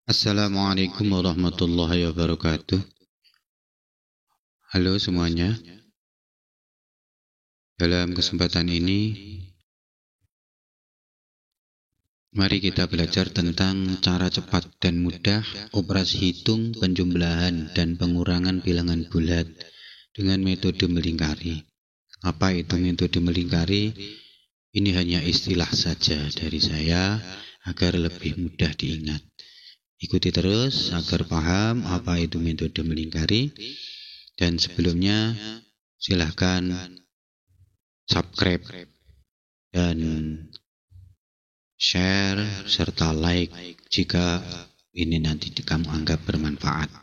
Assalamualaikum warahmatullahi wabarakatuh. Halo semuanya. Dalam kesempatan ini, mari kita belajar tentang cara cepat dan mudah operasi hitung, penjumlahan, dan pengurangan bilangan bulat dengan metode melingkari. Apa itu metode melingkari? Ini hanya istilah saja dari saya agar lebih mudah diingat. Ikuti terus agar paham apa itu metode melingkari. Dan sebelumnya silahkan subscribe dan share serta like jika ini nanti kamu anggap bermanfaat.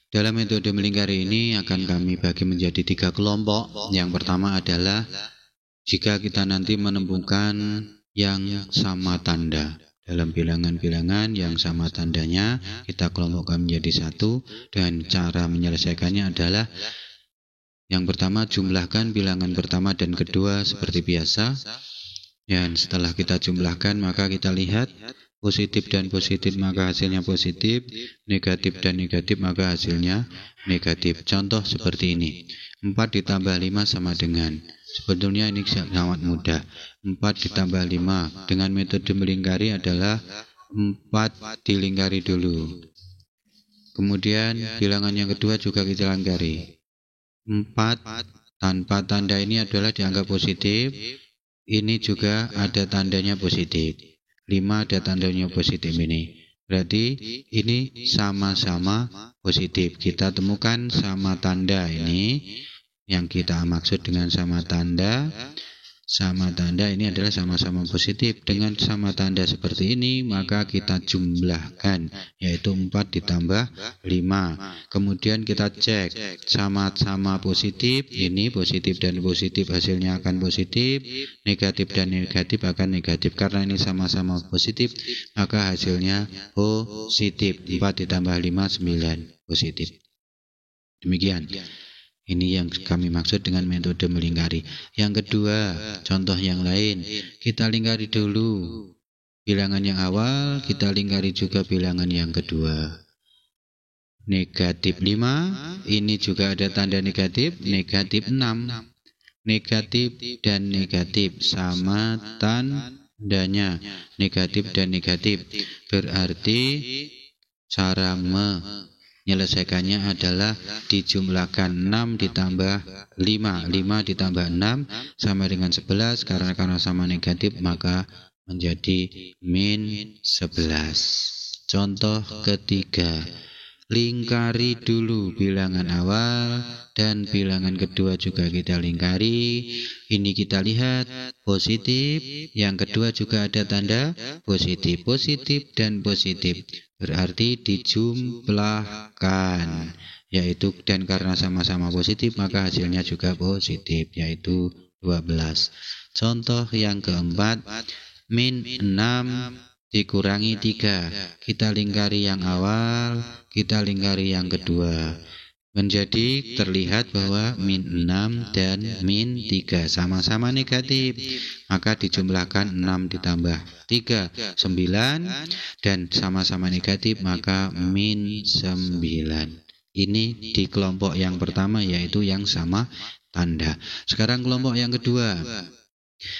Dalam metode melingkari ini akan kami bagi menjadi 3 kelompok. Yang pertama adalah jika kita nanti menemukan yang sama tanda. Dalam bilangan-bilangan yang sama tandanya, kita kelompokkan menjadi 1, dan cara menyelesaikannya adalah yang pertama, jumlahkan bilangan pertama dan kedua seperti biasa. Dan setelah kita jumlahkan, maka kita lihat positif dan positif, maka hasilnya positif, negatif dan negatif, maka hasilnya negatif. Contoh seperti ini, 4 ditambah 5 sama dengan, sebetulnya ini sangat mudah. 4 ditambah 5 dengan metode melingkari adalah 4 dilingkari dulu. Kemudian bilangan yang kedua juga kita lingkari. 4 tanpa tanda ini adalah dianggap positif. Ini juga ada tandanya positif. 5 ada tandanya positif ini. Berarti ini sama-sama positif. Kita temukan sama tanda ini. Yang kita maksud dengan sama tanda ini adalah sama-sama positif. Dengan sama tanda seperti ini, maka kita jumlahkan, yaitu 4 ditambah 5. Kemudian kita cek sama-sama positif, ini positif dan positif hasilnya akan positif, negatif dan negatif akan negatif. Karena ini sama-sama positif, maka hasilnya positif. 4 ditambah 5 9 positif. Demikian. Ini yang kami maksud dengan metode melingkari. Yang kedua, contoh yang lain. Kita lingkari dulu bilangan yang awal, kita lingkari juga bilangan yang kedua. Negatif 5, ini juga ada tanda negatif, negatif 6. Negatif dan negatif sama tandanya, negatif dan negatif. Berarti cara menyelesaikannya adalah dijumlahkan 6 ditambah 5. 5 ditambah 6 sama dengan 11. Karena sama negatif maka menjadi min 11. Contoh ketiga, lingkari dulu bilangan awal dan bilangan kedua juga kita lingkari. Ini kita lihat positif, yang kedua juga ada tanda positif. Positif dan positif berarti dijumlahkan, yaitu, dan karena sama-sama positif maka hasilnya juga positif, yaitu 12. Contoh yang keempat, min 6 dikurangi 3. Kita lingkari yang awal, kita lingkari yang kedua. Menjadi terlihat bahwa min 6 dan min 3 sama-sama negatif. Maka dijumlahkan 6 ditambah 3, 9. Dan sama-sama negatif maka min 9. Ini di kelompok yang pertama, yaitu yang sama tanda. Sekarang kelompok yang kedua.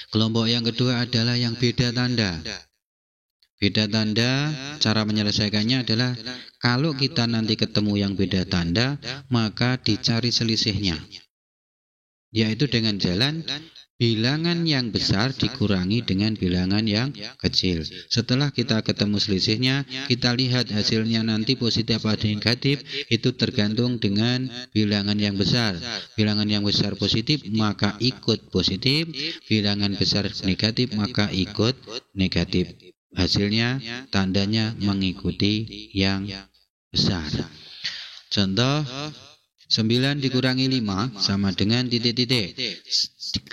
Kelompok yang kedua adalah yang beda tanda. Beda tanda, cara menyelesaikannya adalah kalau kita nanti ketemu yang beda tanda, maka dicari selisihnya, yaitu dengan jalan bilangan yang besar dikurangi dengan bilangan yang kecil. Setelah kita ketemu selisihnya, kita lihat hasilnya nanti positif atau negatif, itu tergantung dengan bilangan yang besar. Bilangan yang besar positif maka ikut positif, bilangan besar negatif maka ikut negatif. Hasilnya tandanya mengikuti yang besar. Contoh, 9 dikurangi 5 sama dengan titik-titik.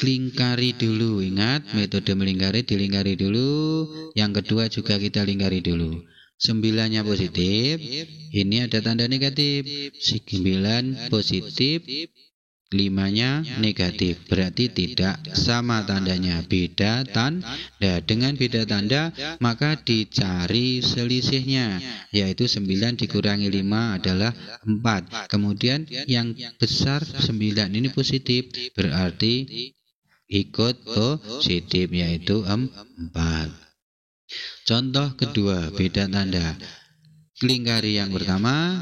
Lingkari dulu. Ingat, metode melingkari dilingkari dulu. Yang kedua juga kita lingkari dulu. 9-nya positif, ini ada tanda negatif. 9 positif, 5-nya negatif, berarti tidak sama tandanya, beda tanda. Dengan beda tanda maka dicari selisihnya, yaitu 9 dikurangi 5 adalah 4. Kemudian yang besar 9 ini positif, berarti ikut positif, yaitu 4. Contoh kedua, beda tanda. Lingkari yang pertama,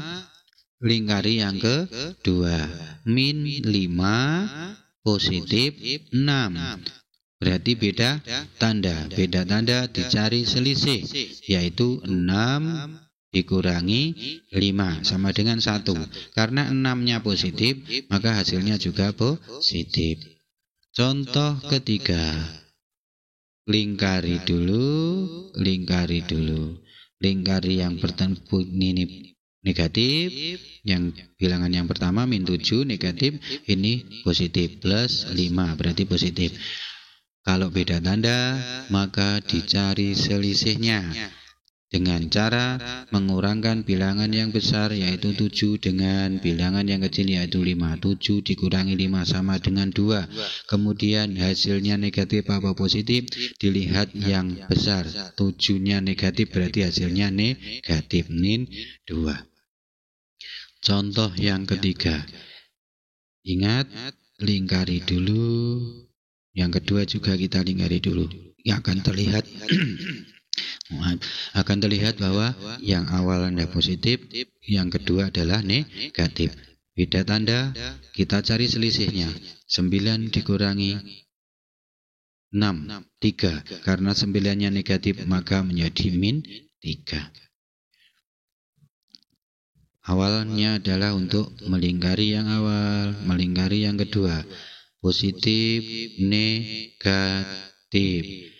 lingkari yang kedua. Min 5 positif 6. Berarti beda tanda. Beda tanda dicari selisih, yaitu 6 dikurangi 5 sama dengan 1. Karena 6-nya positif, maka hasilnya juga positif. Contoh ketiga. Lingkari dulu. Lingkari yang pertama ini negatif, yang bilangan yang pertama min 7 negatif, ini positif plus 5 berarti positif. Kalau beda tanda maka dicari selisihnya dengan cara mengurangkan bilangan yang besar yaitu 7 dengan bilangan yang kecil yaitu 5. 7 dikurangi 5 sama dengan 2. Kemudian hasilnya negatif apa positif, dilihat yang besar. 7-nya negatif berarti hasilnya negatif, min 2. Contoh yang ketiga. Ingat, lingkari dulu. Yang kedua juga kita lingkari dulu. Yang akan terlihat bahwa yang awal anda positif, yang kedua adalah negatif. Beda tanda, kita cari selisihnya. 9 dikurangi 6, 3. Karena 9-nya negatif maka menjadi min 3. Awalnya adalah untuk melingkari yang awal, melingkari yang kedua. Positif, negatif.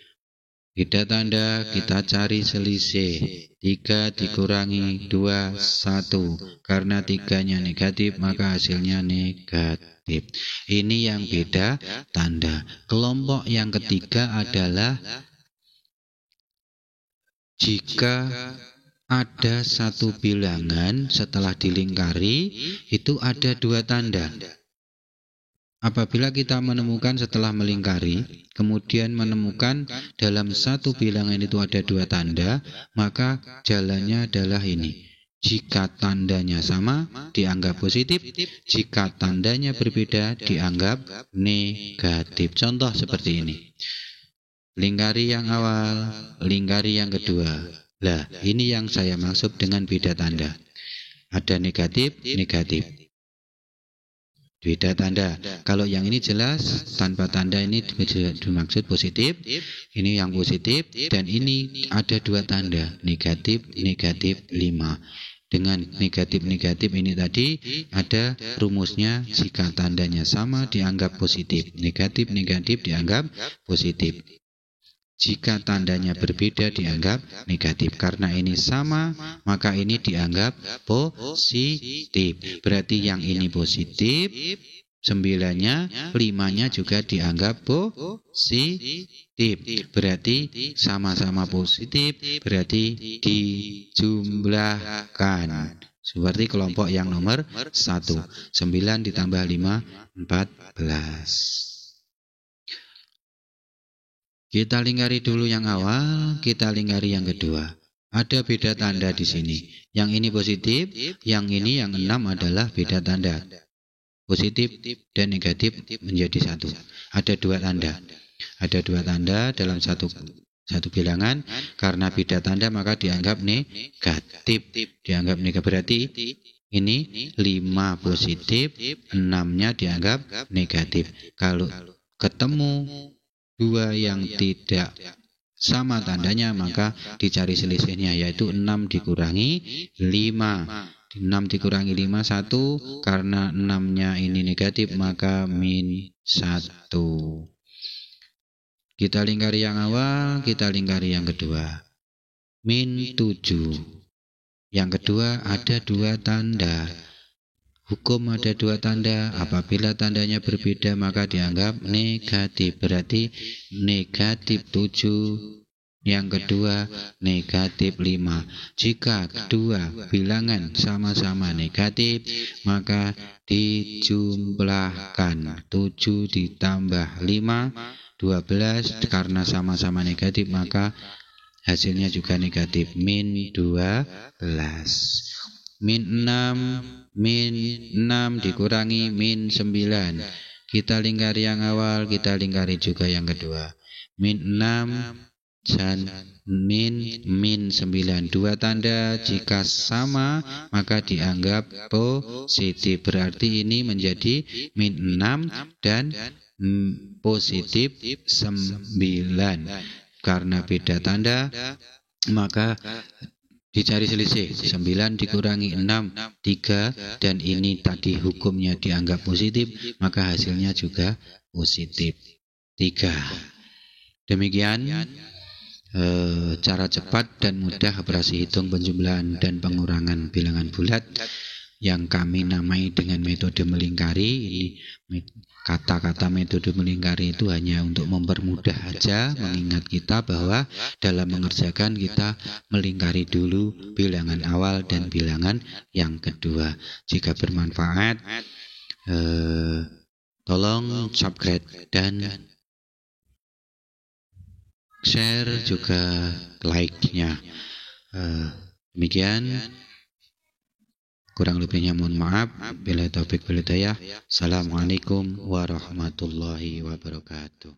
Beda tanda, kita cari selisih. 3 dikurangi 2, 1. Karena 3-nya negatif, maka hasilnya negatif. Ini yang beda tanda. Kelompok yang ketiga adalah jika ada satu bilangan setelah dilingkari, itu ada 2 tanda. Apabila kita menemukan setelah melingkari, kemudian menemukan dalam satu bilangan itu ada 2 tanda, maka jalannya adalah ini. Jika tandanya sama, dianggap positif. Jika tandanya berbeda, dianggap negatif. Contoh seperti ini. Lingkari yang awal, lingkari yang kedua. Lah, ini yang saya maksud dengan beda tanda. Ada negatif, negatif. Beda tanda. Kalau yang ini jelas tanpa tanda, ini dimaksud positif. Ini yang positif, dan ini ada 2 tanda, negatif, negatif 5. Dengan negatif-negatif ini tadi ada rumusnya, jika tandanya sama dianggap positif, negatif-negatif dianggap positif. Jika tandanya berbeda dianggap negatif. Karena ini sama, maka ini dianggap positif. Berarti yang ini positif, 9-nya, 5-nya juga dianggap positif. Berarti sama-sama positif, berarti dijumlahkan. Seperti kelompok yang nomor 1. 9 ditambah 5, 14. Kita lingkari dulu yang awal, kita lingkari yang kedua. Ada beda tanda di sini. Yang ini positif, yang ini yang 6 adalah beda tanda. Positif dan negatif menjadi 1. Ada 2 tanda. Ada 2 tanda dalam satu bilangan. Karena beda tanda maka dianggap negatif. Dianggap negatif, berarti ini 5 positif, 6-nya dianggap negatif. Kalau ketemu 2 yang tidak sama tandanya, maka dicari selisihnya, yaitu 6 dikurangi 5. 6 dikurangi 5, 1. Karena 6-nya ini negatif, maka min 1. Kita lingkari yang awal, kita lingkari yang kedua. Min 7. Yang kedua ada 2 tanda. Hukum ada 2 tanda. Apabila tandanya berbeda maka dianggap negatif. Berarti negatif 7 Yang kedua, negatif 5. Jika kedua bilangan sama-sama negatif, maka dijumlahkan. 7 ditambah 5, 12. Karena sama-sama negatif, maka hasilnya juga negatif. Min 12. Min 6 dikurangi min 9. Kita lingkari yang awal, kita lingkari juga yang kedua. Min 6 dan min 9. Dua tanda jika sama maka dianggap positif. Berarti ini menjadi min 6 dan positif 9. Karena beda tanda maka dicari selisih. 9 dikurangi 6, 3. Dan ini tadi hukumnya dianggap positif, maka hasilnya juga positif, 3. Demikian cara cepat dan mudah operasi hitung penjumlahan dan pengurangan bilangan bulat yang kami namai dengan metode melingkari. Ini kata-kata metode melingkari itu hanya untuk mempermudah aja, mengingat kita bahwa dalam mengerjakan kita melingkari dulu bilangan awal dan bilangan yang kedua. Jika bermanfaat, tolong subscribe dan share juga like-nya. Demikian. Kurang lebihnya mohon maaf. Bila taufik wal hidayah. Assalamualaikum warahmatullahi wabarakatuh.